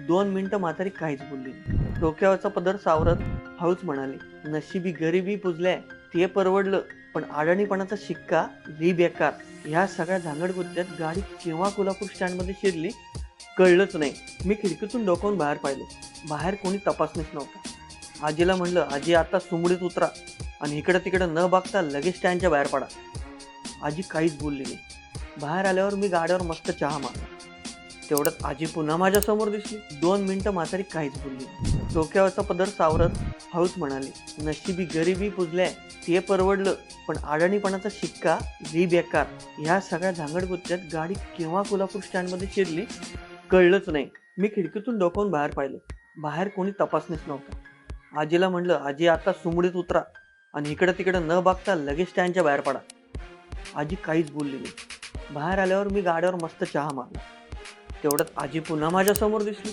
2 मिनिटं म्हातारी काहीच बोलली नाही. डोक्यावरचा पदर सावरत हळूच म्हणाली, नशिबी गरिबी पुजल्या ते परवडलं, पण अडाणीपणाचा शिक्का लई बेकार. ह्या सगळ्या झांगडगुत्त्यात गाडी केव्हा कोल्हापूर स्टँडमध्ये शिरली कळलंच नाही. मी खिडकीतून डोकावून बाहेर पाहिलं. बाहेर कोणी तपासणीच नव्हता. आजीला म्हणलं, आजी आता सुमडीत उतरा आणि इकडं तिकडं न बघता लगेच स्टँडच्या बाहेर पडा. आजी काहीच बोलली नाही. बाहेर आल्यावर मी गाड्यावर मस्त चहा मारला. तेवढ्यात आजी पुन्हा माझ्या समोर दिसली. 2 मिनिटं म्हातारी काहीच बोलली नाही. डोक्यावरचा पदर सावरत हळूच म्हणाली, नशिबी गरिबी पुजल्या ते परवडलं, पण अडाणीपणाचा शिक्का लई बेकार. ह्या सगळ्या झांगडगुत्त्यात गाडी केव्हा कोल्हापूर स्टँडमध्ये शिरली कळलंच नाही. मी खिडकीतून डोकावून बाहेर पाहिलं. बाहेर कोणी तपासणीच नव्हता. आजीला म्हणलं, आजी आता सुमडीत उतरा आणि इकडं तिकडं न बघता लगेच स्टँडच्या बाहेर पडा. आजी काहीच बोलली नाही. बाहेर आल्यावर मी गाड्यावर मस्त चहा मारला. तेवढ्यात आजी पुन्हा माझ्या समोर दिसली.